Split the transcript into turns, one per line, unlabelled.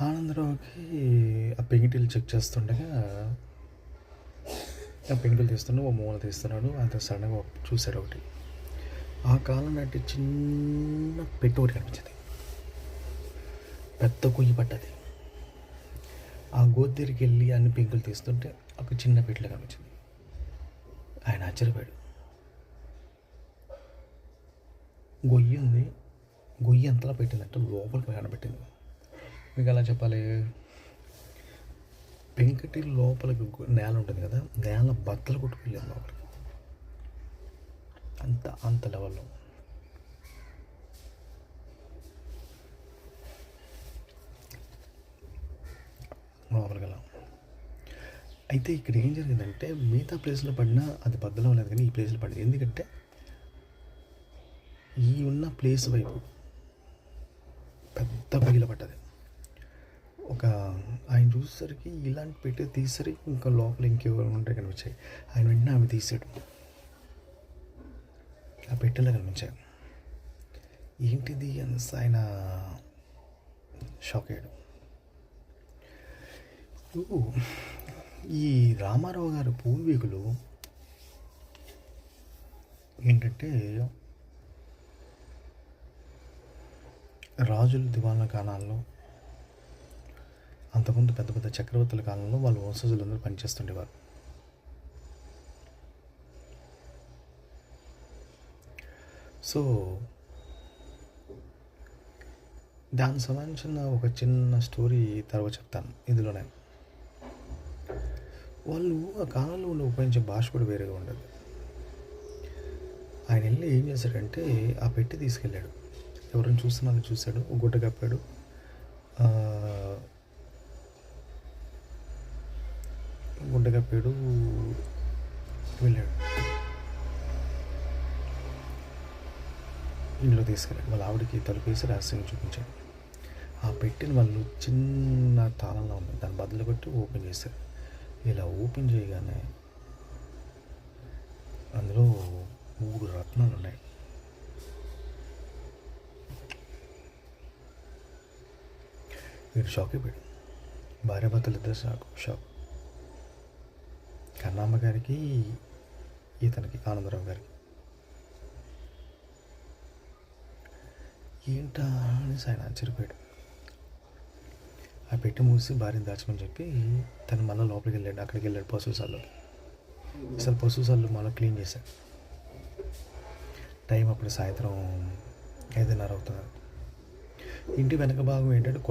ఆనందరావుకి ఆ పెంకిటిల్లు చెక్ చేస్తుండగా ఆ పెంకులు తీస్తున్నాడు, ఓ మూల తీస్తున్నాడు. అంత సడన్గా చూశాడు ఒకటి. ఆ కాలం నాటి చిన్న పెట్టు ఒకటి కనిపించింది. పెద్ద కుయ్యి పట్టది. ఆ గోతి దగ్గరికి వెళ్ళి అన్ని పెంకులు తీస్తుంటే ఒక చిన్న పెట్టెలో కనిపించింది. ఆయన ఆశ్చర్యపోయాడు. గొయ్యి ఉంది, గొయ్యి ఎంతలా పెట్టిందంటే లోపలికి కనబెట్టింది. మీకు ఎలా చెప్పాలి, పెంకటి లోపలికి నేల ఉంటుంది కదా, నేల బద్దలు కొట్టుకెళ్ళింది లోపలికి. అంత లెవెల్లో. లోపలికి వెళ్ళాం. అయితే ఇక్కడ ఏం జరిగిందంటే మిగతా ప్లేస్లో పడినా అది బద్దలం లేదు, కానీ ఈ ప్లేస్లో పడింది. ఎందుకంటే ఈ ఉన్న ప్లేస్ వైపు పెద్ద పగిల పడ్డది. ఒక ఆయన చూసేసరికి ఇలాంటి పెట్టి తీసేసరికి ఇంకా లోపల ఇంకెవరు ఉంటే కనిపించాయి. ఆయన వెంటనే ఆమె తీసాడు. ఆ పెట్టెలో కనిపించాయి. ఏంటిది అని ఆయన షాక్ అయ్యాడు. ఈ రామారావు గారి పూర్వీకులు ఏంటంటే రాజుల దివాణాల కాలాల్లో, అంతకుముందు పెద్ద పెద్ద చక్రవర్తుల కాలంలో వాళ్ళ వంశజులందరూ పనిచేస్తుండేవారు. సో దానికి సంబంధించిన ఒక చిన్న స్టోరీ తర్వాత చెప్తాను ఇందులోనే. వాళ్ళు ఆ కాలంలో ఉపయోగించే భాష కూడా వేరేగా ఉండదు. ఆయన వెళ్ళి ఏం చేశాడంటే ఆ పెట్టి తీసుకెళ్ళాడు. ఎవరైనా చూస్తున్నారని చూశాడు, గుడ్డ కప్పాడు, గుడ్డ కప్పాడు, వెళ్ళాడు. ఇంట్లో తీసుకెళ్ళాడు. వాళ్ళ ఆవిడకి తలుపేసి రహస్యంగా చూపించాడు. ఆ పెట్టిన వాళ్ళు చిన్న తాళంలో ఉంది, దాన్ని బదులు కొట్టి ఓపెన్ చేశారు. ఇలా ఓపెన్ చేయగానే అందులో 3 రత్నాలు ఉన్నాయి. వీడు షాక్ అయిపోయాడు. భార్యాభర్తలు ఇద్దరు షాక్. కన్నమ్మ గారికి, ఇతనికి ఆనందరావు గారికి. ఏంటా అనేసి ఆయన ఆశ్చర్యపోయాడు. ఆ పెట్టి మూసి భార్యను దాచమని చెప్పి తను మళ్ళీ లోపలికి వెళ్ళాడు. అక్కడికి వెళ్ళాడు పశువుశాలలోకి. అసలు పశువుశాలలో మళ్ళీ క్లీన్ చేశాడు. టైం అప్పుడు సాయంత్రం 5:30 అవుతుంది. ఇంటి వెనక భాగం ఏంటంటే